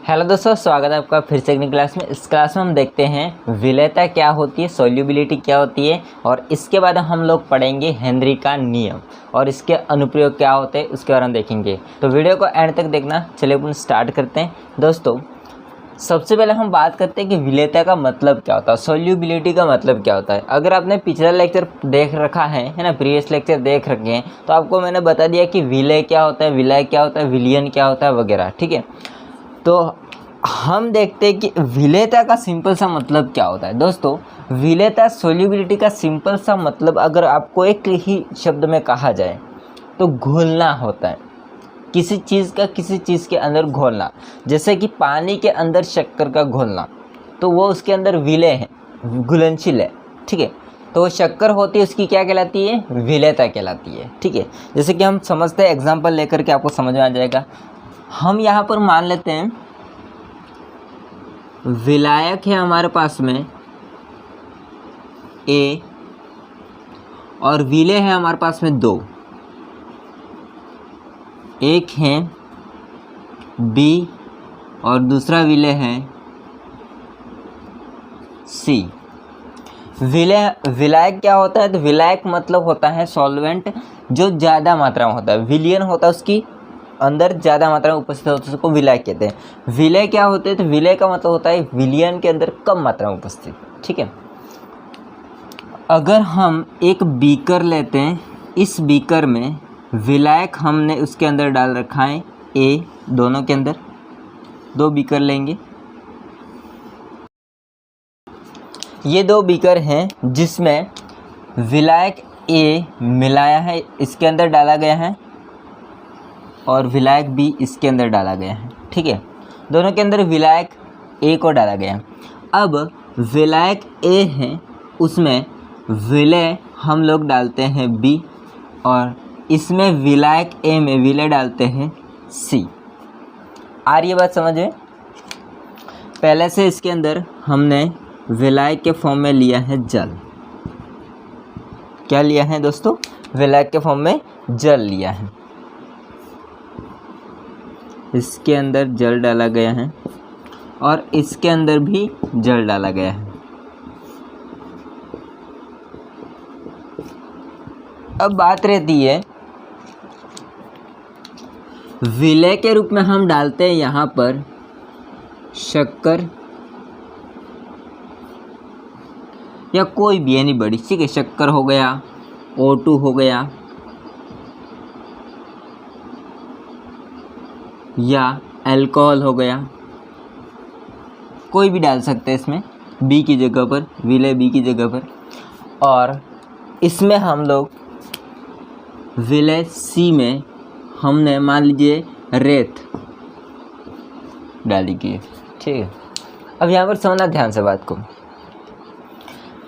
Hello दोस्तों, स्वागत है आपका फिर से एक नई क्लास में। इस क्लास में हम देखते हैं विलेयता क्या होती है, सोल्यूबिलिटी क्या होती है और इसके बाद हम लोग पढ़ेंगे हेनरी का नियम और इसके अनुप्रयोग क्या होते हैं उसके बारे में देखेंगे। तो वीडियो को एंड तक देखना। चलिए अपन स्टार्ट करते हैं। दोस्तों, सबसे पहले हम बात करते हैं कि विलेयता का मतलब क्या होता है, सोल्यूबिलिटी का मतलब क्या होता है। अगर आपने पिछला लेक्चर देख रखा है ना, प्रीवियस लेक्चर देख रखे हैं, तो आपको मैंने बता दिया कि विलेय क्या होता है, विलय क्या होता है, विलियन क्या होता है वगैरह। ठीक है, तो हम देखते हैं कि विलेयता का सिंपल सा मतलब क्या होता है। दोस्तों, विलेयता सोल्यूबिलिटी का सिंपल सा मतलब अगर आपको एक ही शब्द में कहा जाए तो घुलना होता है। किसी चीज़ का किसी चीज़ के अंदर घोलना, जैसे कि पानी के अंदर शक्कर का घोलना, तो वो उसके अंदर विलेय है, घुलनशील है। ठीक है, तो वो शक्कर होती है, उसकी क्या कहलाती है, विलेयता कहलाती है। ठीक है, जैसे कि हम समझते हैं, एग्जाम्पल लेकर के आपको समझ में आ जाएगा। हम यहाँ पर मान लेते हैं विलायक है हमारे पास में A और विलेय है हमारे पास में दो, एक है B और दूसरा विलेय है C। विलायक क्या होता है, तो विलायक मतलब होता है सॉल्वेंट जो ज़्यादा मात्रा में होता है। विलियन होता है उसकी अंदर ज़्यादा मात्रा में उपस्थित होता है, उसको विलायक कहते हैं। विलेय क्या होते हैं, तो विलेय का मतलब होता है विलियन के अंदर कम मात्रा में उपस्थित। ठीक है, अगर हम एक बीकर लेते हैं, इस बीकर में विलायक हमने उसके अंदर डाल रखा है A, दोनों के अंदर दो बीकर लेंगे। ये दो बीकर हैं जिसमें विलायक A मिलाया है, इसके अंदर डाला गया है, और विलायक B इसके अंदर डाला गया है। ठीक है, दोनों के अंदर विलायक A को डाला गया है। अब विलायक A है, उसमें विलेय हम लोग डालते हैं B और इसमें विलायक A में विलेय डालते हैं C। आ रही है बात समझ में? पहले से इसके अंदर हमने विलायक के फॉर्म में लिया है जल। क्या लिया है दोस्तों? विलायक के फॉर्म में जल लिया है। इसके अंदर जल डाला गया है और इसके अंदर भी जल डाला गया है। अब बात रहती है, विलेय के रूप में हम डालते हैं यहाँ पर शक्कर या कोई भी एनी बड़ी। ठीक है, शक्कर हो गया, O2 हो गया, या अल्कोहल हो गया, कोई भी डाल सकते हैं इसमें B की जगह पर, विलेय B की जगह पर। और इसमें हम लोग विलेय C में हमने मान लीजिए रेत डाली की है। ठीक है, अब यहाँ पर समझना ध्यान से बात को।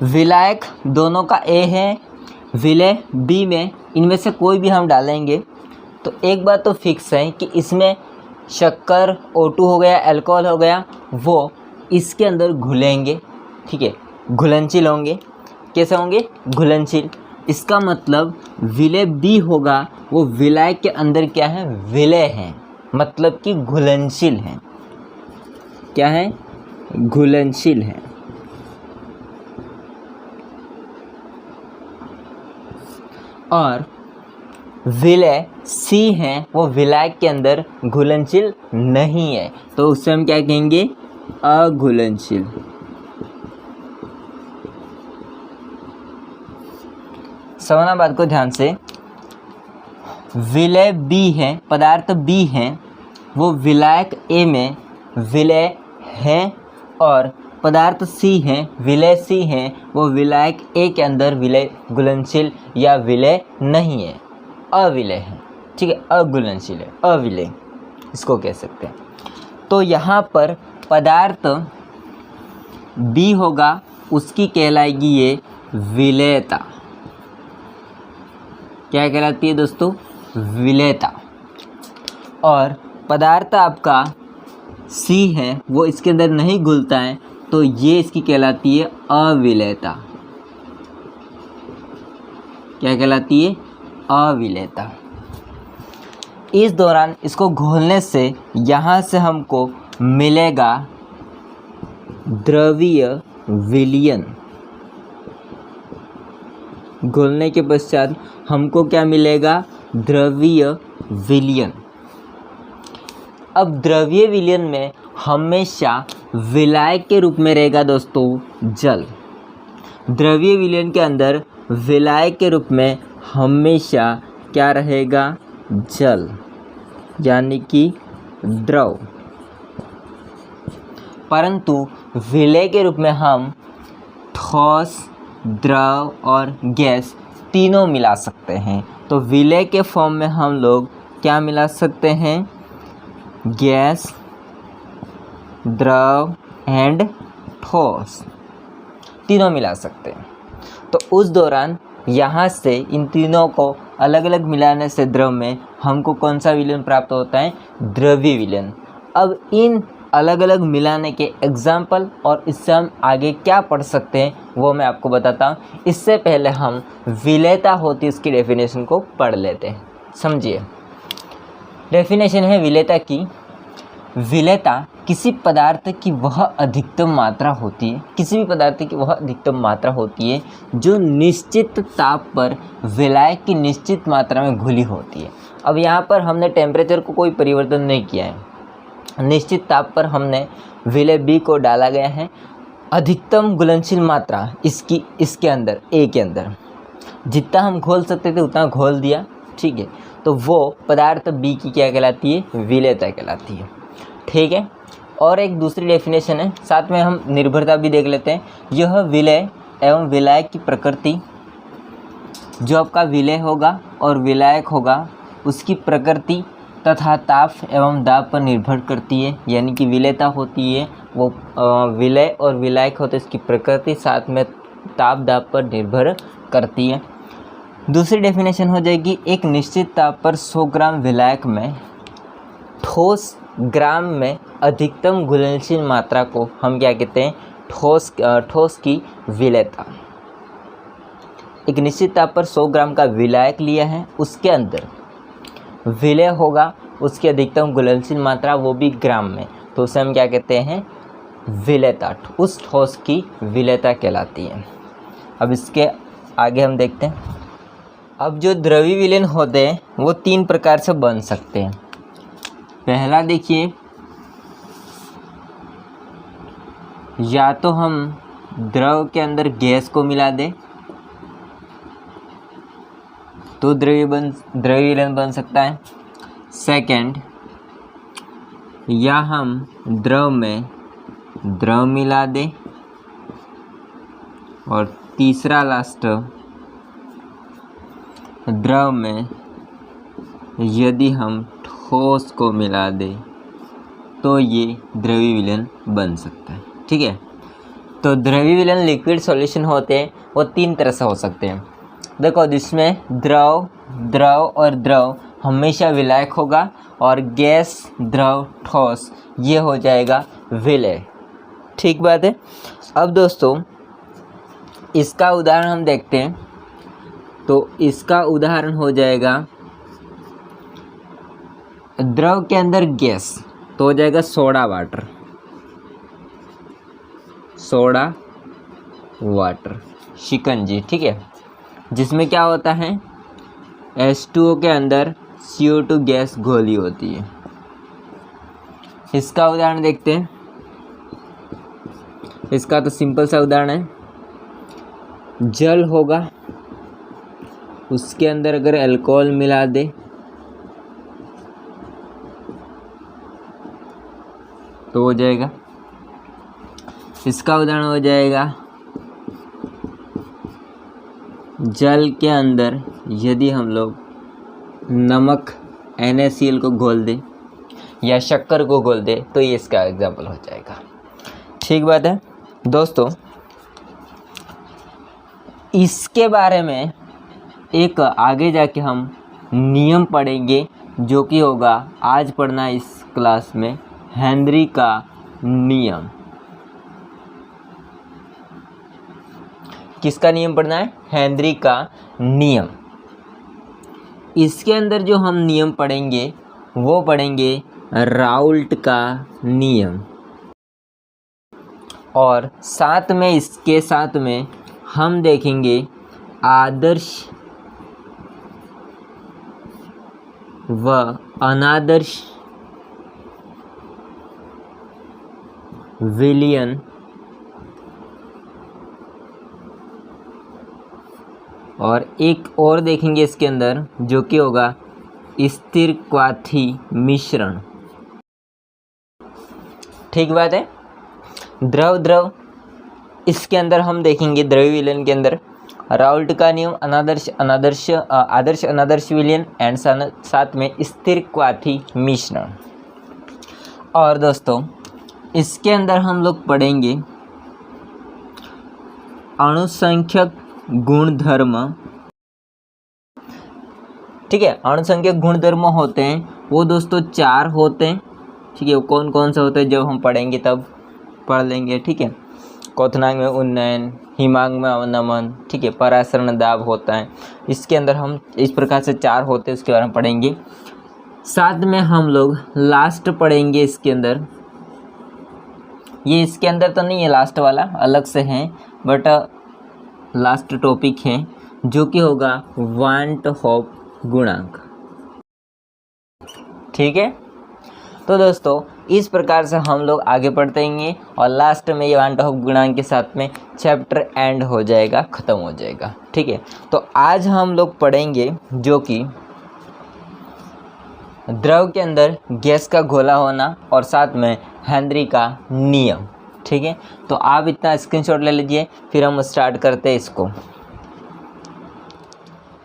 विलायक दोनों का A है, विलेय B में, इनमें से कोई भी हम डालेंगे तो एक बात तो फिक्स है कि इसमें शक्कर O2 हो गया, अल्कोहल हो गया, वो इसके अंदर घुलेंगे। ठीक है, घुलनशील होंगे। कैसे होंगे? घुलनशील। इसका मतलब विलेय B होगा, वो विलायक के अंदर क्या है, विलेय है, मतलब कि घुलनशील है। क्या है? घुलनशील है। और विलेय C है, वो विलायक के अंदर घुलनशील नहीं है, तो उसे हम क्या कहेंगे, अघुलनशील। समझना बात को ध्यान से। विलेय B है, पदार्थ B है, वो विलायक A में विलेय है, और पदार्थ C है, विलेय C है, वो विलायक A के अंदर विलेय घुलनशील या विलेय नहीं है, अविलेय है। ठीक है, अघुलनशील है, अविलेय इसको कह सकते हैं। तो यहाँ पर पदार्थ B होगा, उसकी कहलाएगी ये विलेयता। क्या कहलाती है दोस्तों? विलेयता। और पदार्थ आपका C है, वो इसके अंदर नहीं घुलता है, तो ये इसकी कहलाती है अविलेयता। क्या कहलाती है? अविलेयता। इस दौरान इसको घोलने से यहाँ से हमको मिलेगा द्रवीय विलयन। घोलने के पश्चात हमको क्या मिलेगा? द्रवीय विलयन। अब द्रवीय विलयन में हमेशा विलायक के रूप में रहेगा दोस्तों जल। द्रवीय विलयन के अंदर विलायक के रूप में हमेशा क्या रहेगा? जल, यानी कि द्रव। परंतु विलय के रूप में हम ठोस, द्रव और गैस तीनों मिला सकते हैं। तो विलय के फॉर्म में हम लोग क्या मिला सकते हैं? गैस, द्रव एंड ठोस तीनों मिला सकते हैं। तो उस दौरान यहाँ से इन तीनों को अलग अलग मिलाने से द्रव में हमको कौन सा विलयन प्राप्त होता है? द्रवीय विलयन। अब इन अलग अलग मिलाने के एग्जाम्पल और इससे हम आगे क्या पढ़ सकते हैं वो मैं आपको बताता हूँ। इससे पहले हम विलेयता होती है इसकी डेफिनेशन को पढ़ लेते हैं। समझिए, डेफिनेशन है विलेयता की। विलेयता किसी पदार्थ की वह अधिकतम मात्रा होती है, किसी भी पदार्थ की वह अधिकतम मात्रा होती है जो निश्चित ताप पर विलायक की निश्चित मात्रा में घुली होती है। अब यहाँ पर हमने टेम्परेचर को कोई परिवर्तन नहीं किया है, निश्चित ताप पर हमने विलय बी को डाला गया है। अधिकतम घुलनशील मात्रा इसके अंदर ए के अंदर जितना हम घोल सकते थे उतना घोल दिया, ठीक है। तो वो पदार्थ बी की क्या कहलाती है? विलेयता कहलाती है, ठीक है। और एक दूसरी डेफिनेशन है, साथ में हम निर्भरता भी देख लेते हैं। यह विलय एवं विलायक की प्रकृति, जो आपका विलय होगा और विलायक होगा उसकी प्रकृति तथा ताप एवं दाब पर निर्भर करती है। यानी कि विलेयता होती है वो विलय और विलायक होते इसकी प्रकृति, साथ में ताप दाब पर निर्भर करती है। दूसरी डेफिनेशन हो जाएगी, एक निश्चित ताप पर 100 ग्राम विलायक में ठोस ग्राम में अधिकतम घुलनशील मात्रा को हम क्या कहते हैं? ठोस की विलेयता। एक निश्चित ताप पर 100 ग्राम का विलायक लिया है, उसके अंदर विलय होगा, उसकी अधिकतम घुलनशील मात्रा वो भी ग्राम में, तो उसे हम क्या कहते हैं? विलेयता। उस ठोस की विलेयता कहलाती है। अब इसके आगे हम देखते हैं। अब जो द्रवीय विलयन होते हैं वो 3 प्रकार से बन सकते हैं। पहला देखिए, या तो हम द्रव के अंदर गैस को मिला दें तो द्रवीय विलयन बन सकता है। सेकंड, या हम द्रव में द्रव मिला दें। और तीसरा लास्ट, द्रव में यदि हम ठोस को मिला दें तो ये द्रवीय विलयन बन सकता है, ठीक है। तो द्रवीय विलयन लिक्विड सॉल्यूशन होते हैं वो 3 तरह से हो सकते हैं। देखो, जिसमें द्रव और द्रव हमेशा विलायक होगा और गैस, द्रव, ठोस ये हो जाएगा विलय, ठीक बात है। अब दोस्तों इसका उदाहरण हम देखते हैं। तो इसका उदाहरण हो जाएगा द्रव के अंदर गैस, तो हो जाएगा सोडा वाटर, शिकंजी, ठीक है। जिसमें क्या होता है? H2O के अंदर CO2 गैस घोली होती है। इसका उदाहरण देखते हैं। इसका तो सिंपल सा उदाहरण है, जल होगा, उसके अंदर अगर अल्कोहल मिला दे तो हो जाएगा। इसका उदाहरण हो जाएगा, जल के अंदर यदि हम लोग नमक NaCl को घोल दें या शक्कर को घोल दें तो ये इसका एग्जाम्पल हो जाएगा, ठीक बात है दोस्तों। इसके बारे में एक आगे जाके हम नियम पढ़ेंगे जो कि होगा आज पढ़ना इस क्लास में, हेनरी का नियम। किसका नियम पढ़ना है? हेनरी का नियम। इसके अंदर जो हम नियम पढ़ेंगे वो पढ़ेंगे राउल्ट का नियम। और साथ में इसके साथ में हम देखेंगे आदर्श व अनादर्श विलयन और एक और देखेंगे इसके अंदर जो कि होगा स्थिर क्वाथी मिश्रण। ठीक बात है। द्रव द्रव इसके अंदर हम देखेंगे द्रव्य विलयन के अंदर राउल्ट का नियम, आदर्श अनादर्श विलयन एंड साथ में स्थिर क्वाथी मिश्रण। और दोस्तों इसके अंदर हम लोग पढ़ेंगे अणुसंख्यक गुणधर्म। ठीक है, अणुसंख्यक गुणधर्म होते हैं वो दोस्तों 4 होते हैं। ठीक है, वो कौन कौन से होते हैं जब हम पढ़ेंगे तब पढ़ लेंगे। ठीक है, क्वथनांक में उन्नयन, हिमांक में अवनमन, ठीक है, परासरण दाब होता है। इसके अंदर हम इस प्रकार से 4 होते हैं, उसके बारे में पढ़ेंगे। साथ में हम लोग लास्ट पढ़ेंगे इसके अंदर, ये इसके अंदर तो नहीं है लास्ट वाला, अलग से हैं, बट लास्ट टॉपिक है जो कि होगा वांट हॉफ गुणांक। ठीक है, तो दोस्तों इस प्रकार से हम लोग आगे पढ़ते रहेंगे और लास्ट में ये वांट हॉफ गुणांक के साथ में चैप्टर एंड हो जाएगा, ख़त्म हो जाएगा। ठीक है, तो आज हम लोग पढ़ेंगे जो कि द्रव के अंदर गैस का घोला होना और साथ में हेनरी का नियम। ठीक है, तो आप इतना स्क्रीनशॉट ले लीजिए, फिर हम स्टार्ट करते हैं इसको।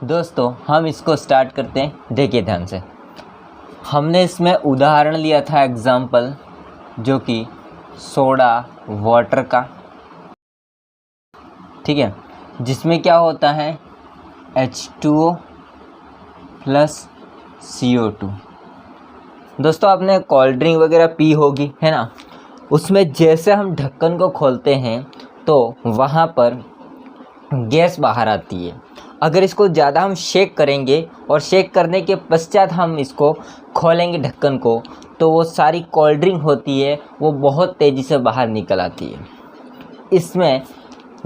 दोस्तों हम इसको स्टार्ट करते हैं, देखिए ध्यान से। हमने इसमें उदाहरण लिया था एग्जाम्पल जो कि सोडा वाटर का। ठीक है, जिसमें क्या होता है H2O प्लस CO2। दोस्तों आपने कोल्ड ड्रिंक वगैरह पी होगी, है ना, उसमें जैसे हम ढक्कन को खोलते हैं तो वहाँ पर गैस बाहर आती है। अगर इसको ज़्यादा हम शेक करेंगे और शेक करने के पश्चात हम इसको खोलेंगे ढक्कन को, तो वो सारी कोल्ड ड्रिंक होती है वो बहुत तेज़ी से बाहर निकल आती है। इसमें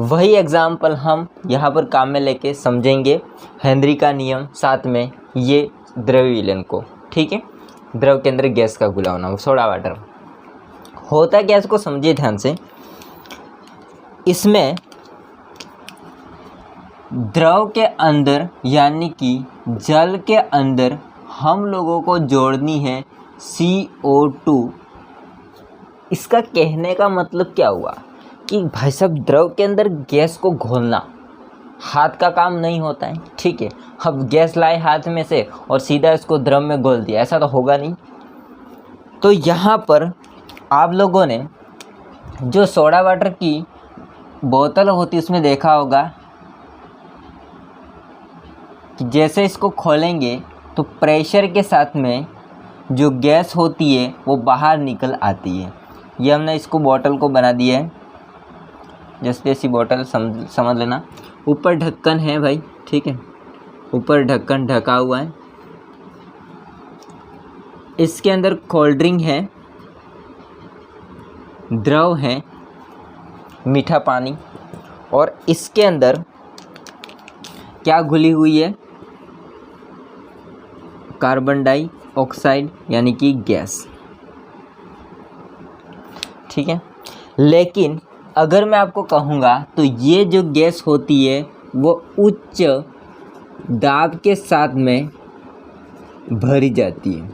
वही एग्जाम्पल हम यहाँ पर काम में लेके समझेंगे, हेनरी का नियम, साथ में ये द्रव्य विलयन को। ठीक है, द्रव के अंदर गैस का घुला होना, सोडा वाटर होता है। गैस को समझिए ध्यान से, इसमें द्रव के अंदर यानी कि जल के अंदर हम लोगों को जोड़नी है CO2। इसका कहने का मतलब क्या हुआ कि भाई साहब द्रव के अंदर गैस को घोलना हाथ का काम नहीं होता है। ठीक है, अब गैस लाए हाथ में से और सीधा इसको द्रव में घोल दिया, ऐसा तो होगा नहीं। तो यहाँ पर आप लोगों ने जो सोडा वाटर की बोतल होती है उसमें देखा होगा कि जैसे इसको खोलेंगे तो प्रेशर के साथ में जो गैस होती है वो बाहर निकल आती है। ये हमने इसको बोतल को बना दिया है, जैसे ऐसी बोतल समझ लेना। ऊपर ढक्कन है भाई, ठीक है, ऊपर ढक्कन ढका हुआ है। इसके अंदर कोल्ड ड्रिंक है, द्रव है, मीठा पानी, और इसके अंदर क्या घुली हुई है, कार्बन डाइऑक्साइड यानी कि गैस। ठीक है, लेकिन अगर मैं आपको कहूँगा तो ये जो गैस होती है वो उच्च दाब के साथ में भरी जाती है,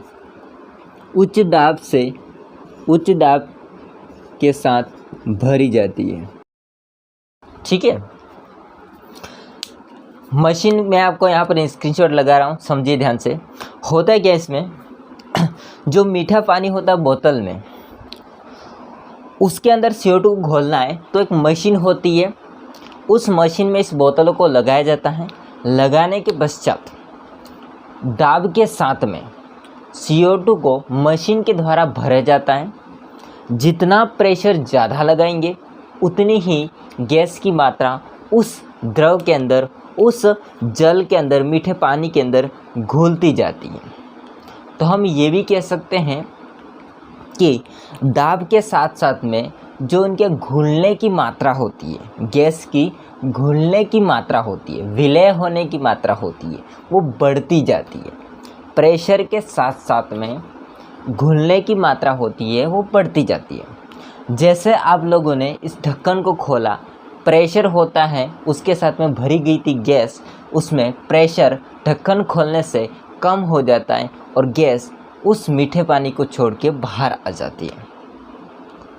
उच्च दाब के साथ भरी जाती है। ठीक है, मशीन में आपको यहाँ पर स्क्रीनशॉट लगा रहा हूँ, समझिए ध्यान से। होता है क्या इसमें, जो मीठा पानी होता है बोतल में, उसके अंदर CO2 घोलना है तो एक मशीन होती है, उस मशीन में इस बोतलों को लगाया जाता है। लगाने के पश्चात दाब के साथ में CO2 को मशीन के द्वारा भरा जाता है। जितना प्रेशर ज़्यादा लगाएंगे उतनी ही गैस की मात्रा उस द्रव के अंदर, उस जल के अंदर, मीठे पानी के अंदर घुलती जाती है। तो हम ये भी कह सकते हैं कि दाब के साथ साथ में जो उनके घुलने की मात्रा होती है, गैस की घुलने की मात्रा होती है, विलय होने की मात्रा होती है, वो बढ़ती जाती है। प्रेशर के साथ साथ में घुलने की मात्रा होती है, वो बढ़ती जाती है। जैसे आप लोगों ने इस ढक्कन को खोला, प्रेशर होता है, उसके साथ में भरी गई थी गैस, उसमें प्रेशर ढक्कन खोलने से कम हो जाता है और गैस उस मीठे पानी को छोड़ के बाहर आ जाती है।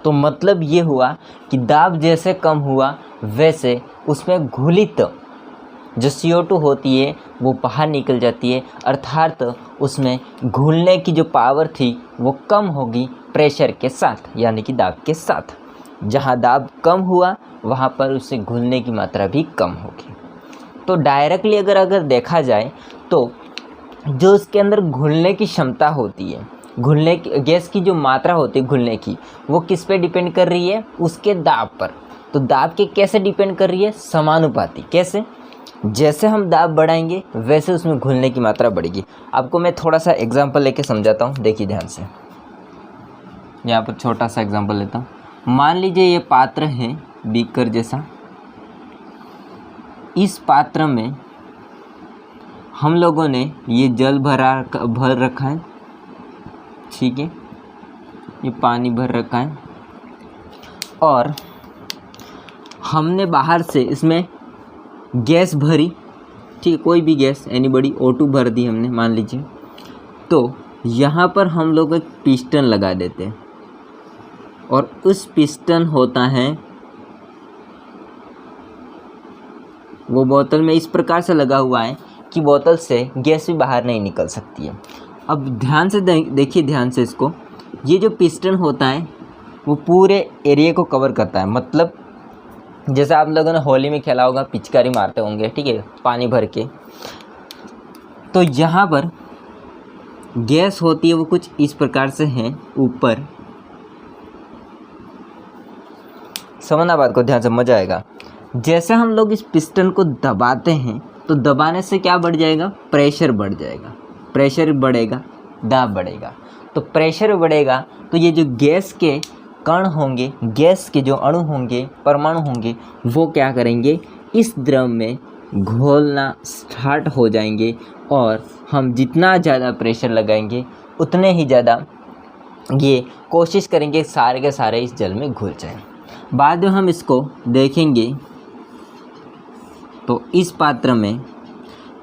तो मतलब ये हुआ कि दाब जैसे कम हुआ वैसे उसमें घुलित जो CO2 होती है वो बाहर निकल जाती है, अर्थात उसमें घुलने की जो पावर थी वो कम होगी प्रेशर के साथ, यानी कि दाब के साथ। जहाँ दाब कम हुआ वहाँ पर उससे घुलने की मात्रा भी कम होगी। तो डायरेक्टली अगर देखा जाए तो जो उसके अंदर घुलने की क्षमता होती है, घुलने की गैस की जो मात्रा होती है घुलने की, वो किस पे डिपेंड कर रही है? उसके दाब पर। तो दाब के कैसे डिपेंड कर रही है? समानुपाती। कैसे? जैसे हम दाब बढ़ाएंगे वैसे उसमें घुलने की मात्रा बढ़ेगी। आपको मैं थोड़ा सा एग्जांपल लेके समझाता हूँ, देखिए ध्यान से। यहाँ पर छोटा सा एग्जांपल लेता हूँ। मान लीजिए ये पात्र है बीकर जैसा, इस पात्र में हम लोगों ने ये जल भर रखा है, ठीक है, ये पानी भर रखा है और हमने बाहर से इसमें गैस भरी, ठीक है, कोई भी गैस, एनीबॉडी, O2 भर दी हमने मान लीजिए। तो यहाँ पर हम लोग एक पिस्टन लगा देते हैं और उस पिस्टन होता है वो बोतल में इस प्रकार से लगा हुआ है कि बोतल से गैस भी बाहर नहीं निकल सकती है। अब ध्यान से देखिए, ध्यान से इसको, ये जो पिस्टन होता है वो पूरे एरिया को कवर करता है। मतलब जैसे आप लोगों ने होली में खेला होगा, पिचकारी मारते होंगे, ठीक है, पानी भर के। तो यहाँ पर गैस होती है वो कुछ इस प्रकार से है ऊपर, समझना बात को ध्यान से, मजा आएगा। जैसे हम लोग इस पिस्टन को दबाते हैं तो दबाने से क्या बढ़ जाएगा? प्रेशर बढ़ जाएगा। प्रेशर बढ़ेगा, दाब बढ़ेगा। तो प्रेशर बढ़ेगा तो ये जो गैस के कण होंगे, गैस के जो अणु होंगे, परमाणु होंगे, वो क्या करेंगे? इस द्रव में घोलना स्टार्ट हो जाएंगे और हम जितना ज़्यादा प्रेशर लगाएंगे उतने ही ज़्यादा ये कोशिश करेंगे सारे के सारे इस जल में घुल जाएं। बाद में हम इसको देखेंगे तो इस पात्र में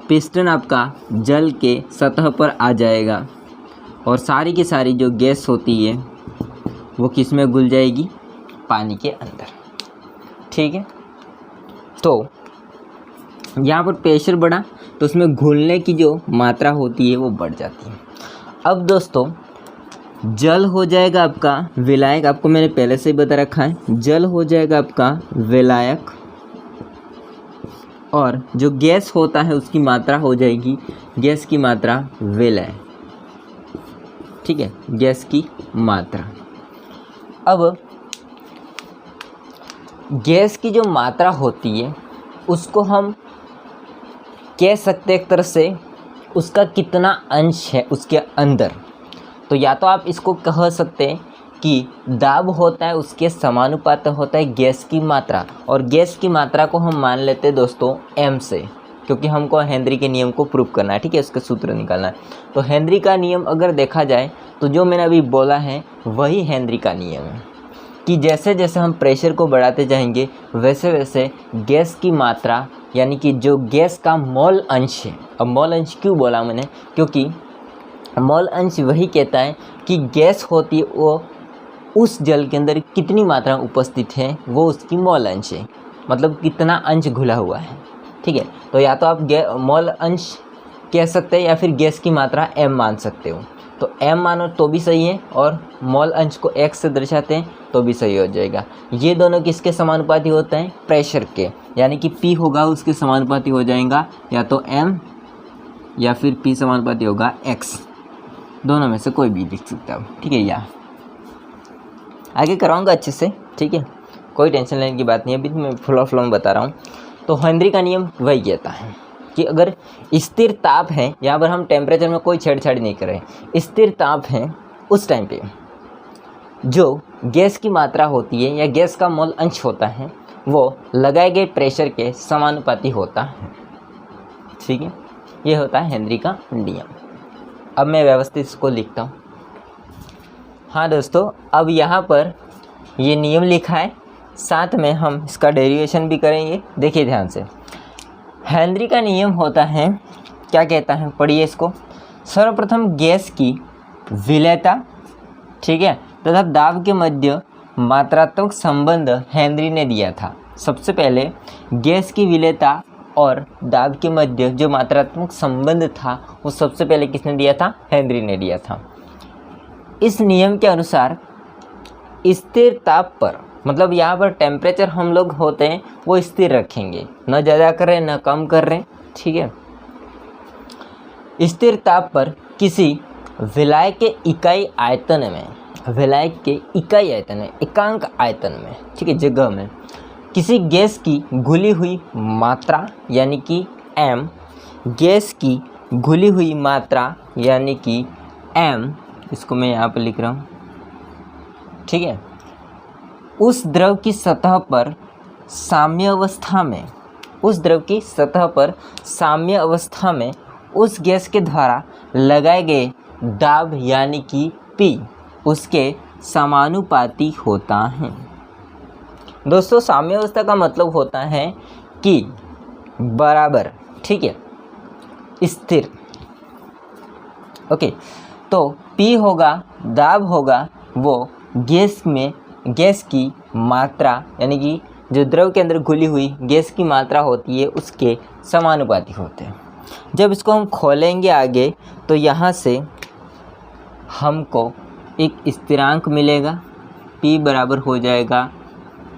पिस्टन आपका जल के सतह पर आ जाएगा और सारी की सारी जो गैस होती है वो किस में घुल जाएगी? पानी के अंदर, ठीक है। तो यहाँ पर प्रेशर बढ़ा तो उसमें घुलने की जो मात्रा होती है वो बढ़ जाती है। अब दोस्तों जल हो जाएगा आपका विलायक, आपको मैंने पहले से ही बता रखा है, जल हो जाएगा आपका विलायक और जो गैस होता है उसकी मात्रा हो जाएगी, गैस की मात्रा विलय, ठीक है, गैस की मात्रा। अब गैस की जो मात्रा होती है उसको हम कह सकते एक तरह से उसका कितना अंश है उसके अंदर। तो या तो आप इसको कह सकते हैं कि दाब होता है उसके समानुपात होता है गैस की मात्रा, और गैस की मात्रा को हम मान लेते हैं दोस्तों m से, क्योंकि हमको हेनरी के नियम को प्रूव करना है, ठीक है, उसका सूत्र निकालना है। तो हेनरी का नियम अगर देखा जाए तो जो मैंने अभी बोला है वही हेनरी का नियम है कि जैसे जैसे हम प्रेशर को बढ़ाते जाएंगे वैसे वैसे गैस की मात्रा, यानी कि जो गैस का मोल अंश है। अब मोल अंश क्यों बोला मैंने? क्योंकि मोल अंश वही कहता है कि गैस होती है वो उस जल के अंदर कितनी मात्रा उपस्थित है, वो उसकी मोल अंश है, मतलब कितना अंश घुला हुआ है, ठीक है। तो या तो आप मोल अंश कह सकते हैं या फिर गैस की मात्रा m मान सकते हो। तो m मानो तो भी सही है और मोल अंश को x से दर्शाते हैं तो भी सही हो जाएगा। ये दोनों किसके समानुपाती होते हैं? प्रेशर के, यानी कि P होगा उसके समानुपाती हो जाएगा या तो m या फिर P समानुपाती होगा x, दोनों में से कोई भी लिख सकते हो, ठीक है। या आगे कराऊंगा अच्छे से, ठीक है, कोई टेंशन लेने की बात नहीं है, अभी मैं फ्लो में बता रहा हूँ। तो हेनरी का नियम वही कहता है कि अगर स्थिर ताप है, यहाँ पर हम टेम्परेचर में कोई छेड़छाड़ नहीं कर रहे, स्थिर ताप है, उस टाइम पे जो गैस की मात्रा होती है या गैस का मोल अंश होता है वो लगाए गए प्रेशर के समानुपाती होता है। ठीक है, ये होता है हेनरी का नियम। अब मैं व्यवस्थित इसको लिखता हूँ। हाँ दोस्तों, अब यहाँ पर ये नियम लिखा है, साथ में हम इसका डेरिवेशन भी करेंगे। देखिए ध्यान से, हेनरी का नियम होता है, क्या कहता है, पढ़िए इसको। सर्वप्रथम गैस की विलेयता, ठीक है, तथा दाब के मध्य मात्रात्मक संबंध हेनरी ने दिया था। सबसे पहले गैस की विलेयता और दाब के मध्य जो मात्रात्मक संबंध था वो सबसे पहले किसने दिया था? हेनरी ने दिया था। इस नियम के अनुसार स्थिर ताप पर, मतलब यहाँ पर टेम्परेचर हम लोग होते हैं वो स्थिर रखेंगे, न ज़्यादा कर रहे न कम कर रहे, ठीक है। स्थिर ताप पर किसी विलायक के इकाई आयतन में, विलायक के इकाई आयतन में, एकांक आयतन में, ठीक है, जगह में किसी गैस की घुली हुई मात्रा यानी कि m, गैस की घुली हुई मात्रा यानी कि m, इसको मैं यहाँ पर लिख रहा हूँ, ठीक है, उस द्रव की सतह पर साम्य अवस्था में, उस द्रव की सतह पर साम्य अवस्था में उस गैस के द्वारा लगाए गए दाब यानी कि P उसके समानुपाती होता है। दोस्तों, साम्य अवस्था का मतलब होता है कि बराबर, ठीक है, स्थिर। ओके, तो P होगा, दाब होगा, वो गैस में, गैस की मात्रा यानी कि जो द्रव के अंदर घुली हुई गैस की मात्रा होती है उसके समानुपाती होते हैं। जब इसको हम खोलेंगे आगे तो यहाँ से हमको एक स्थिरांक मिलेगा, P बराबर हो जाएगा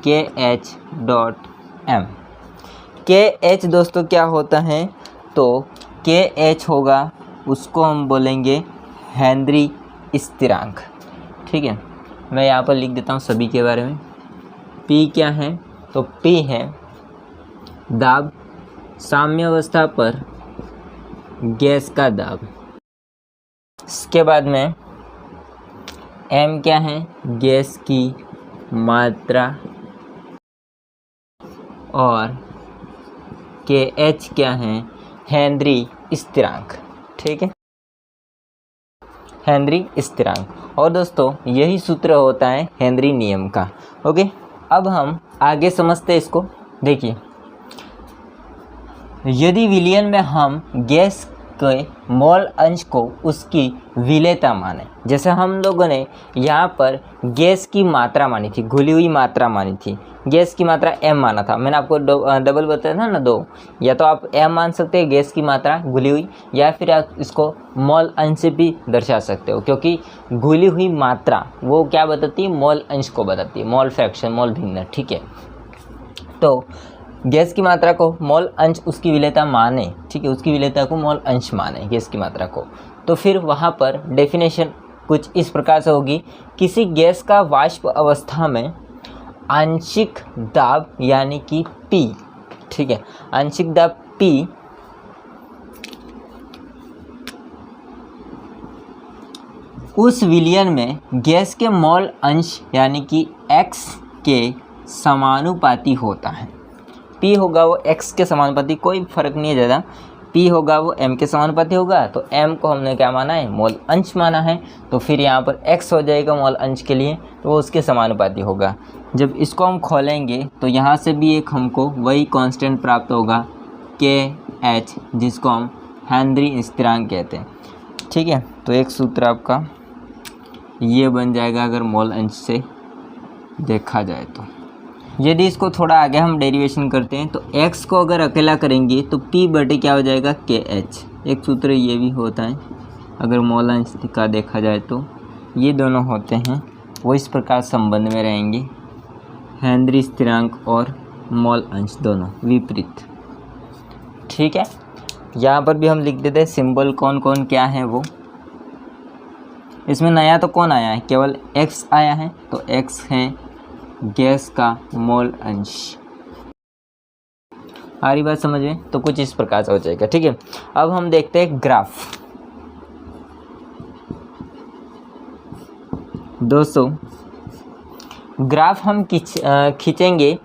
KH.m। KH दोस्तों क्या होता है? तो KH होगा, उसको हम बोलेंगे हेनरी स्थिरांक, ठीक है। मैं यहाँ पर लिख देता हूँ सभी के बारे में। P क्या है? तो P है दाब, साम्य अवस्था पर गैस का दाब। इसके बाद में M क्या है? गैस की मात्रा, और KH क्या है? हेनरी स्थिरांक, ठीक है, हेनरी स्थिरांक। और दोस्तों यही सूत्र होता है हेनरी नियम का। ओके, अब हम आगे समझते हैं इसको। देखिए, यदि विलयन में हम गैस के मोल अंश को उसकी विलेयता माने, जैसे हम लोगों ने यहाँ पर गैस की मात्रा मानी थी, घुली हुई मात्रा मानी थी, गैस की मात्रा m माना था। मैंने आपको डबल बताया था ना, दो, या तो आप m मान सकते हैं गैस की मात्रा घुली हुई, या फिर आप इसको मोल अंश से भी दर्शा सकते हो, क्योंकि घुली हुई मात्रा वो क्या बताती है? मोल अंश को बताती है, मोल फ्रैक्शन, मोल भिन्न, ठीक है। तो गैस की मात्रा को मोल अंश उसकी विलेयता माने, ठीक है, उसकी विलेयता को मोल अंश माने गैस की मात्रा को, तो फिर वहाँ पर डेफिनेशन कुछ इस प्रकार से होगी, किसी गैस का वाष्प अवस्था में आंशिक दाब यानी कि P, ठीक है, आंशिक दाब P उस विलयन में गैस के मोल अंश यानी कि X के समानुपाती होता है। P होगा वो X के समानुपाती, कोई फर्क नहीं है ज़्यादा। P होगा वो M के समानुपाती होगा, तो M को हमने क्या माना है? मोल अंश माना है, तो फिर यहाँ पर X हो जाएगा मोल अंश के लिए, तो वो उसके समानुपाती होगा। जब इसको हम खोलेंगे तो यहाँ से भी एक हमको वही कांस्टेंट प्राप्त होगा KH, जिसको हम हेनरी स्थिरांक कहते हैं, ठीक है। तो एक सूत्र आपका ये बन जाएगा अगर मोल अंश से देखा जाए तो। यदि इसको थोड़ा आगे हम डेरिवेशन करते हैं तो x को अगर अकेला करेंगे तो P बटे क्या हो जाएगा? KH। एक सूत्र ये भी होता है अगर मोल अंश का देखा जाए तो, ये दोनों होते हैं वो इस प्रकार संबंध में रहेंगे, हेनरी स्थिरांक और मोल अंश दोनों विपरीत, ठीक है। यहाँ पर भी हम लिख देते हैं सिंबल कौन कौन क्या है वो। इसमें नया तो कौन आया है? केवल x आया है, तो x है गैस का मोल अंश। आ रही बात समझ में? तो कुछ इस प्रकार से हो जाएगा, ठीक है। अब हम देखते हैं ग्राफ। दोस्तों ग्राफ हम खींचेंगे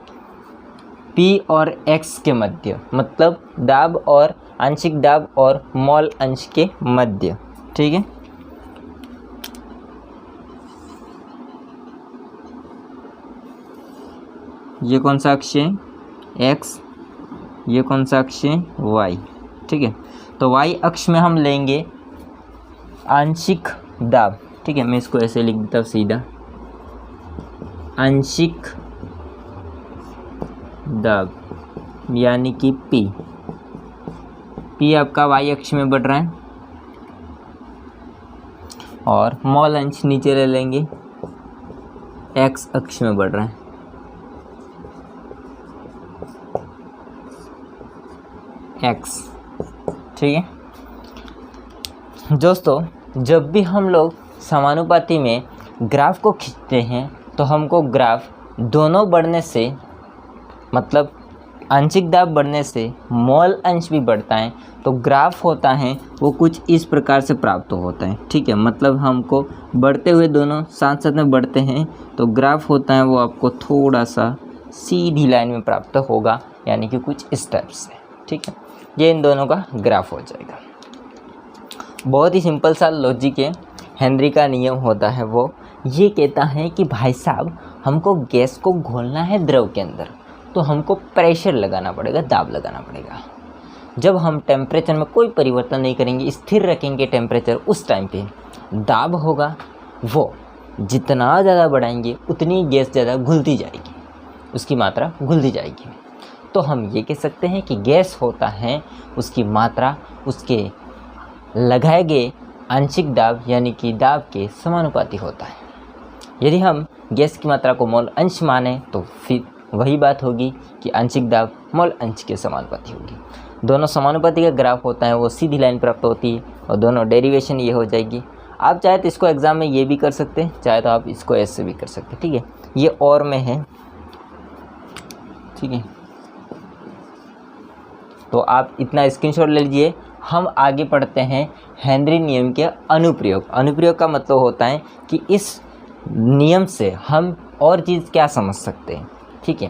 P और X के मध्य, मतलब दाब और आंशिक दाब और मोल अंश के मध्य। ठीक है, ये कौन सा अक्ष है? X, ये कौन सा अक्ष है? Y। ठीक है, तो Y अक्ष में हम लेंगे आंशिक दाब। ठीक है, मैं इसको ऐसे लिख देता हूँ सीधा, आंशिक दाब यानी कि P आपका Y अक्ष में बढ़ रहा है, और मोल अंश नीचे ले लेंगे, X अक्ष में बढ़ रहा है। X। ठीक है दोस्तों, जब भी हम लोग समानुपाती में ग्राफ को खींचते हैं तो हमको ग्राफ दोनों बढ़ने से, मतलब आंशिक दाब बढ़ने से मोल अंश भी बढ़ता है, तो ग्राफ होता है वो कुछ इस प्रकार से प्राप्त होता है। ठीक है, मतलब हमको बढ़ते हुए दोनों साथ साथ में बढ़ते हैं, तो ग्राफ होता है वो आपको थोड़ा सा सीधी लाइन में प्राप्त होगा, यानी कि कुछ इस टाइप से। ठीक है, ये इन दोनों का ग्राफ हो जाएगा। बहुत ही सिंपल सा लॉजिक है। हेनरी का नियम होता है वो ये कहता है कि भाई साहब, हमको गैस को घोलना है द्रव के अंदर, तो हमको प्रेशर लगाना पड़ेगा, दाब लगाना पड़ेगा। जब हम टेम्परेचर में कोई परिवर्तन नहीं करेंगे, स्थिर रखेंगे टेम्परेचर, उस टाइम पे दाब होगा वो जितना ज़्यादा बढ़ाएंगे उतनी गैस ज़्यादा घुलती जाएगी, उसकी मात्रा घुलती जाएगी। तो हम ये कह सकते हैं कि गैस होता है उसकी मात्रा उसके लगाए गए आंशिक दाब यानी कि दाब के समानुपाती होता है। यदि हम गैस की मात्रा को मोल अंश माने तो फिर वही बात होगी कि आंशिक दाब मोल अंश के समानुपाती होगी। दोनों समानुपाती का ग्राफ होता है वो सीधी लाइन प्राप्त होती है, और दोनों डेरिवेशन ये हो जाएगी। आप चाहे तो इसको एग्ज़ाम में ये भी कर सकते हैं, चाहे तो आप इसको ऐसे भी कर सकते हैं। ठीक है, ये और में है। ठीक है, तो आप इतना स्क्रीनशॉट ले लीजिए। हम आगे पढ़ते हैं हेनरी नियम के अनुप्रयोग। अनुप्रयोग का मतलब होता है कि इस नियम से हम और चीज़ क्या समझ सकते हैं। ठीक है,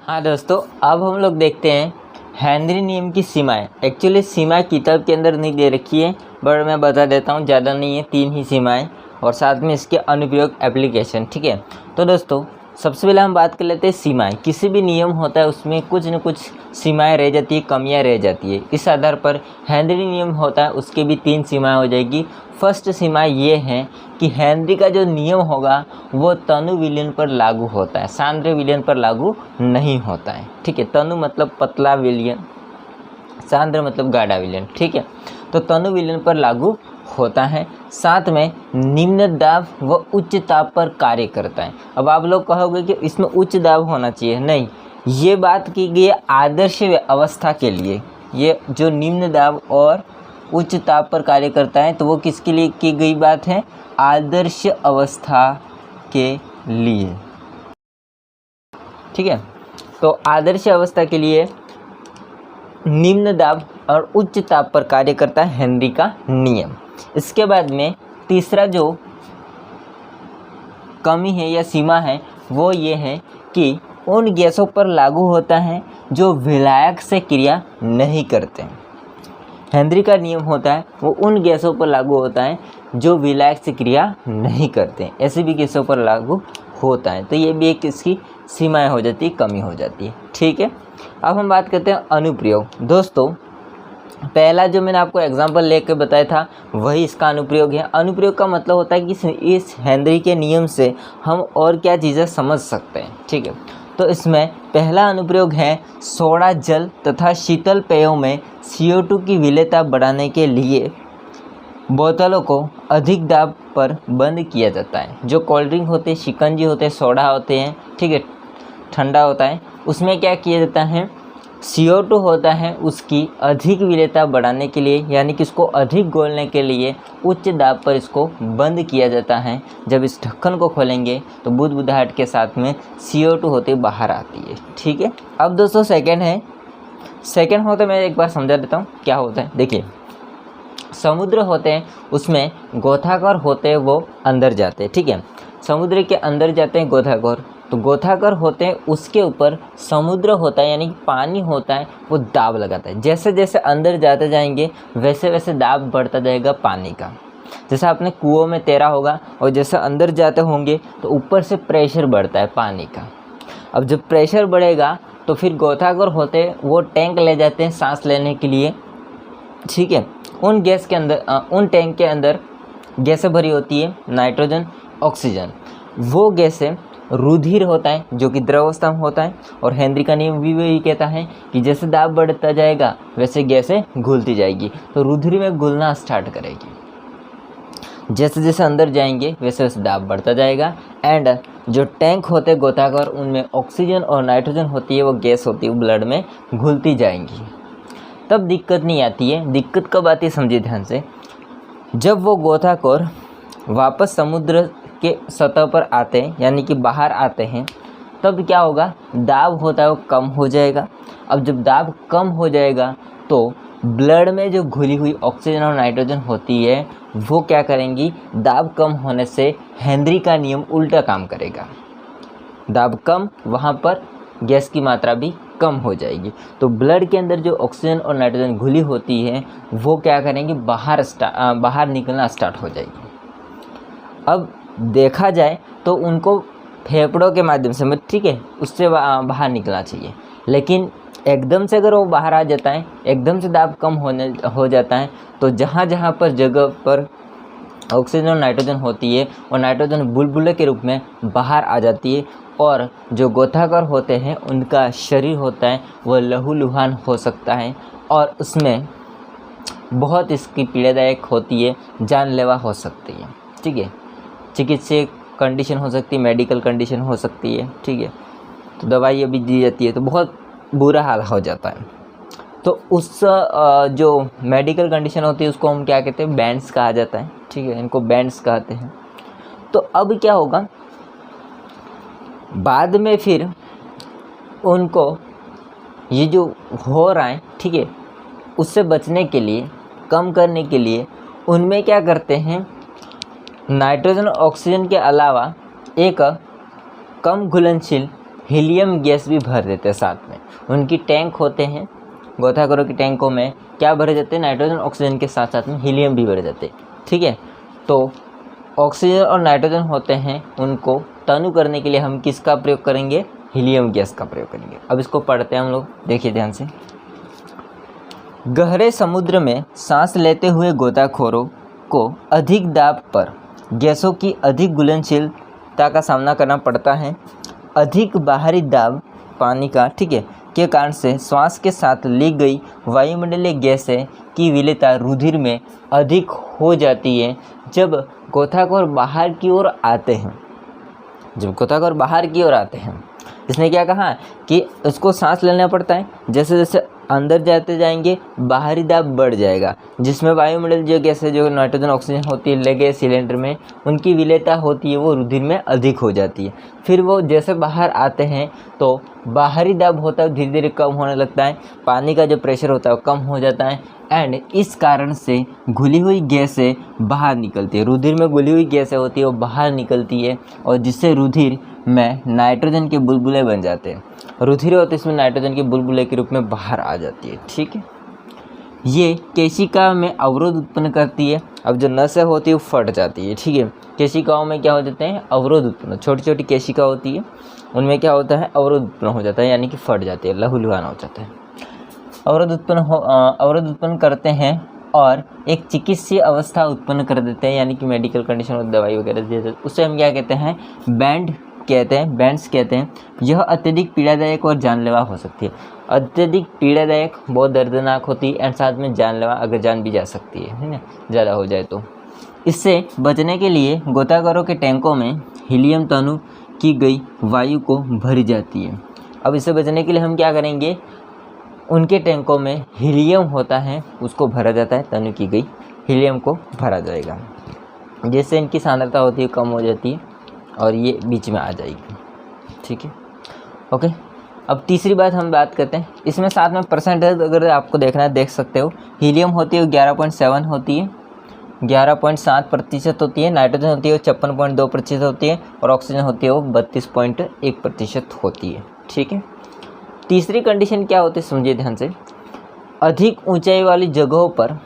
हाँ दोस्तों, अब हम लोग देखते हैं हेनरी नियम की सीमाएं। एक्चुअली सीमा किताब के अंदर नहीं दे रखी है, बट मैं बता देता हूँ, ज़्यादा नहीं है, 3 ही सीमाएं, और साथ में इसके अनुप्रयोग एप्लीकेशन। ठीक है, तो दोस्तों सबसे पहले हम बात कर लेते हैं सीमाएं। किसी भी नियम होता है उसमें कुछ न कुछ सीमाएं रह जाती है, कमियां रह जाती है। इस आधार पर हेनरी नियम होता है उसके भी 3 सीमाएं हो जाएगी। फर्स्ट सीमा ये है कि हेनरी का जो नियम होगा वो तनु विलयन पर लागू होता है, सांद्र विलयन पर लागू नहीं होता है। ठीक है, तनु मतलब पतला विलयन, सांद्र मतलब गाढ़ा विलयन। ठीक है, तो तनु विलयन पर लागू होता है। साथ में निम्न दाब व उच्च ताप पर कार्य करता है। अब आप लोग कहोगे कि इसमें उच्च दाब होना चाहिए, नहीं, ये बात की गई है आदर्श अवस्था के लिए। ये जो निम्न दाब और उच्च ताप पर कार्य करता है, तो वो किसके लिए की गई बात है? आदर्श अवस्था के लिए। ठीक है, तो आदर्श अवस्था के लिए निम्न दाब और उच्च ताप पर कार्य करता है हेनरी का नियम। इसके बाद में तीसरा जो कमी है या सीमा है वो ये है कि उन गैसों पर लागू होता है जो विलायक से क्रिया नहीं करते हैं। हेनरी का नियम होता है वो उन गैसों पर लागू होता है जो विलायक से क्रिया नहीं करते हैं, ऐसे भी गैसों पर लागू होता है। तो ये भी एक इसकी सीमाएं हो जाती है, कमी हो जाती है। ठीक है, अब हम बात करते हैं अनुप्रयोग। दोस्तों पहला जो मैंने आपको एग्जांपल लेकर बताया था वही इसका अनुप्रयोग है। अनुप्रयोग का मतलब होता है कि इस हेनरी के नियम से हम और क्या चीज़ें समझ सकते हैं। ठीक है, तो इसमें पहला अनुप्रयोग है सोडा जल तथा शीतल पेयों में CO2 की विलेयता बढ़ाने के लिए बोतलों को अधिक दाब पर बंद किया जाता है। जो कोल्ड ड्रिंक होते हैं, शिकंजी होते हैं, सोडा होते हैं, ठीक है, ठंडा होता है, उसमें क्या किया जाता है? CO2 होता है, उसकी अधिक विलेयता बढ़ाने के लिए, यानी कि इसको अधिक घोलने के लिए उच्च दाब पर इसको बंद किया जाता है। जब इस ढक्कन को खोलेंगे तो बुदबुदाहट के साथ में CO2 होते बाहर आती है। ठीक है, अब दोस्तों सेकंड है। सेकंड होता है, मैं एक बार समझा देता हूँ क्या होता है। देखिए, समुद्र होते हैं उसमें गोताखोर होते हैं वो अंदर जाते हैं, ठीक है। समुद्र के अंदर जाते हैं गोताखोर, तो गोताखोर होते हैं उसके ऊपर समुद्र होता है यानी कि पानी होता है, वो दाब लगाता है। जैसे जैसे अंदर जाते जाएंगे वैसे वैसे दाब बढ़ता जाएगा पानी का। जैसा आपने कुओं में तैरा होगा और जैसे अंदर जाते होंगे तो ऊपर से प्रेशर बढ़ता है पानी का। अब जब प्रेशर बढ़ेगा तो फिर गोताखोर होते हैं वो टैंक ले जाते हैं सांस लेने के लिए, ठीक है। उन गैस के अंदर उन टैंक के अंदर गैसें भरी होती है, नाइट्रोजन, ऑक्सीजन। वो गैसें रुधिर होता है जो कि द्रवावस्था में होता है, और हेनरी का नियम भी वही कहता है कि जैसे दाब बढ़ता जाएगा वैसे गैसें घुलती जाएगी, तो रुधिर में घुलना स्टार्ट करेगी। जैसे जैसे अंदर जाएंगे वैसे वैसे दाब बढ़ता जाएगा। एंड जो टैंक होते हैं गोताखोर उनमें ऑक्सीजन और नाइट्रोजन होती है, वो गैस होती है, वो ब्लड में घुलती जाएंगी, तब दिक्कत नहीं आती है। दिक्कत कब आती है समझिए ध्यान से, जब वो गोताखोर वापस समुद्र के सतह पर आते हैं यानी कि बाहर आते हैं, तब क्या होगा, दाब होता है वो कम हो जाएगा। अब जब दाब कम हो जाएगा तो ब्लड में जो घुली हुई ऑक्सीजन और नाइट्रोजन होती है वो क्या करेंगी, दाब कम होने से हेनरी का नियम उल्टा काम करेगा। दाब कम, वहाँ पर गैस की मात्रा भी कम हो जाएगी, तो ब्लड के अंदर जो ऑक्सीजन और नाइट्रोजन घुली होती है वो क्या करेंगे, बाहर निकलना स्टार्ट हो जाएगी। अब देखा जाए तो उनको फेफड़ों के माध्यम से, ठीक है, उससे बाहर निकलना चाहिए, लेकिन एकदम से अगर वो बाहर आ जाता है, एकदम से दाब कम हो जाता है, तो जहाँ जहाँ पर जगह पर ऑक्सीजन और नाइट्रोजन होती है और नाइट्रोजन बुलबुले के रूप में बाहर आ जाती है, और जो गोताखोर होते हैं उनका शरीर होता है वो लहूलुहान हो सकता है, और उसमें बहुत इसकी पीड़ादायक होती है, जानलेवा हो सकती है, ठीक है। चिकित्सीय कंडीशन हो सकती है, मेडिकल कंडीशन हो सकती है, ठीक है, तो दवाई अभी दी जाती है, तो बहुत बुरा हाल हो जाता है। तो उस जो मेडिकल कंडीशन होती है उसको हम क्या कहते हैं, बैंड्स कहा जाता है, ठीक है, इनको बैंड्स कहते हैं। तो अब क्या होगा, बाद में फिर उनको ये जो हो रहा है, ठीक है, उससे बचने के लिए, कम करने के लिए उनमें क्या करते हैं, नाइट्रोजन और ऑक्सीजन के अलावा एक कम घुलनशील हीलियम गैस भी भर देते हैं साथ में। उनकी टैंक होते हैं, गोताखोरों की टैंकों में क्या भरे जाते हैं, नाइट्रोजन ऑक्सीजन के साथ साथ में हीलियम भी भरे जाते हैं, ठीक है। तो ऑक्सीजन और नाइट्रोजन होते हैं, उनको तनु करने के लिए हम किसका प्रयोग करेंगे, हीलियम गैस का प्रयोग करेंगे। अब इसको पढ़ते हैं हम लोग, देखिए ध्यान से। गहरे समुद्र में सांस लेते हुए गोताखोरों को अधिक दाब पर गैसों की अधिक घुलनशीलता का सामना करना पड़ता है। अधिक बाहरी दाब पानी का, ठीक है, के कारण से श्वास के साथ ली गई वायुमंडलीय गैसें की विलेयता रुधिर में अधिक हो जाती है। जब गोताखोर बाहर की ओर आते हैं, इसने क्या कहा कि उसको सांस लेना पड़ता है, जैसे जैसे अंदर जाते जाएंगे बाहरी दाब बढ़ जाएगा, जिसमें वायुमंडल जो गैस है, जो नाइट्रोजन ऑक्सीजन होती है लगे सिलेंडर में, उनकी विलेयता होती है वो रुधिर में अधिक हो जाती है। फिर वो जैसे बाहर आते हैं तो बाहरी दाब होता है धीरे धीरे कम होने लगता है, पानी का जो प्रेशर होता है वो कम हो जाता है, एंड इस कारण से घुली हुई गैसें बाहर निकलती है। रुधिर में घुली हुई गैसें होती है वो बाहर निकलती है, और जिससे रुधिर में नाइट्रोजन के बुलबुले बन जाते हैं। रुधिर होती है इसमें नाइट्रोजन के बुलबुले के रूप में बाहर आ जाती है, ठीक है। ये केशिका में अवरोध उत्पन्न करती है। अब जो नसें होती है वो फट जाती है, ठीक है। केशिकाओं में क्या हो जाते हैं, अवरोध उत्पन्न, छोटी छोटी केशिका होती है उनमें क्या होता है, अवरोध उत्पन्न हो जाता है, यानी कि फट जाती है, लहूलुहान हो जाता है। अवरोध उत्पन्न करते हैं और एक चिकित्सीय अवस्था उत्पन्न कर देते हैं, यानी कि मेडिकल कंडीशन और दवाई वगैरह दी जाती है, उससे हम क्या कहते हैं, बैंड्स कहते हैं। यह अत्यधिक पीड़ादायक और जानलेवा हो सकती है। अत्यधिक पीड़ादायक, बहुत दर्दनाक होती है, एंड साथ में जानलेवा, अगर जान भी जा सकती है ना, ज़्यादा हो जाए तो। इससे बचने के लिए गोताखोरों के टैंकों में हीलियम तनु की गई वायु को भरी जाती है। अब इससे बचने के लिए हम क्या करेंगे, उनके टैंकों में हीलियम होता है उसको भरा जाता है, तनु की गई हीलियम को भरा जाएगा, जिससे इनकी सांद्रता होती है कम हो जाती है और ये बीच में आ जाएगी, ठीक है, ओके। अब तीसरी बात हम बात करते हैं, इसमें साथ में परसेंटेज अगर आपको देखना है देख सकते हो। हीलियम होती है 11.7 होती है, 11.7% होती है। नाइट्रोजन होती है 56.2% होती है और ऑक्सीजन होती है वो 32.1% होती है। ठीक है, तीसरी कंडीशन क्या होती है समझिए ध्यान से। अधिक ऊंचाई वाली जगहों पर,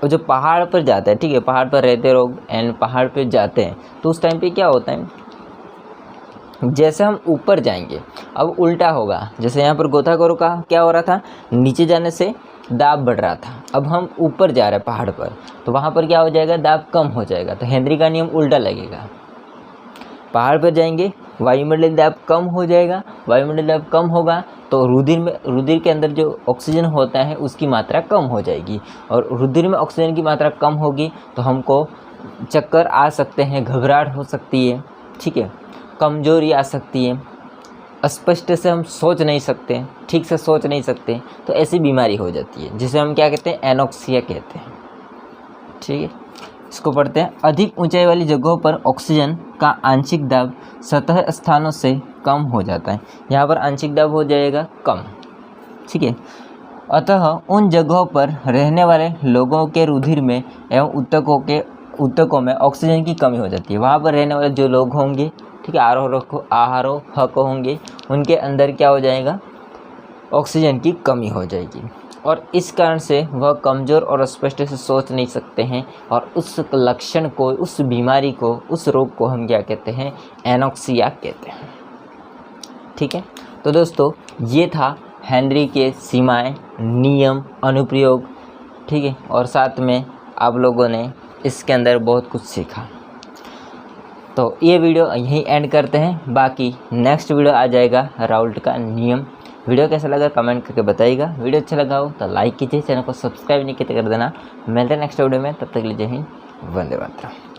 जो पहाड़ पर जाते हैं, ठीक है, पहाड़ पर रहते लोग एंड पहाड़ पर जाते हैं, तो उस टाइम पे क्या होता है, जैसे हम ऊपर जाएंगे अब उल्टा होगा। जैसे यहाँ पर गोताखोरों का क्या हो रहा था, नीचे जाने से दाब बढ़ रहा था, अब हम ऊपर जा रहे हैं पहाड़ पर, तो वहाँ पर क्या हो जाएगा, दाब कम हो जाएगा। तो हेनरी का नियम उल्टा लगेगा। पहाड़ पर जाएंगे वायुमंडलीय दाब कम हो जाएगा, वायुमंडलीय दाब कम होगा तो रुधिर के अंदर जो ऑक्सीजन होता है उसकी मात्रा कम हो जाएगी, और रुधिर में ऑक्सीजन की मात्रा कम होगी तो हमको चक्कर आ सकते हैं, घबराहट हो सकती है, ठीक है, कमजोरी आ सकती है, स्पष्ट से हम सोच नहीं सकते, ठीक से सोच नहीं सकते, तो ऐसी बीमारी हो जाती है जिसे हम क्या कहते हैं, एनोक्सिया कहते हैं। ठीक है, इसको पढ़ते हैं। अधिक ऊंचाई वाली जगहों पर ऑक्सीजन का आंशिक दाब सतह स्थानों से कम हो जाता है। यहाँ पर आंशिक दाब हो जाएगा कम। ठीक है, अतः उन जगहों पर रहने वाले लोगों के रुधिर में एवं ऊतकों में ऑक्सीजन की कमी हो जाती है। वहाँ पर रहने वाले जो लोग होंगे, ठीक है, आरोहक होंगे, उनके अंदर क्या हो जाएगा, ऑक्सीजन की कमी हो जाएगी, और इस कारण से वह कमज़ोर और स्पष्ट से सोच नहीं सकते हैं, और उस लक्षण को, उस बीमारी को, उस रोग को हम क्या कहते हैं, एनोक्सिया कहते हैं। ठीक है, तो दोस्तों ये था हेनरी के सीमाएं, नियम, अनुप्रयोग। ठीक है, और साथ में आप लोगों ने इसके अंदर बहुत कुछ सीखा। तो ये वीडियो यहीं एंड करते हैं, बाकी नेक्स्ट वीडियो आ जाएगा राउल्ट का नियम। वीडियो कैसा लगा कमेंट करके बताइएगा। वीडियो अच्छा लगा हो तो लाइक कीजिए, चैनल को सब्सक्राइब नहीं किया तो कर देना। मिलते हैं नेक्स्ट वीडियो में, तब तक के लिए जय हिंद, वंदे मातरम।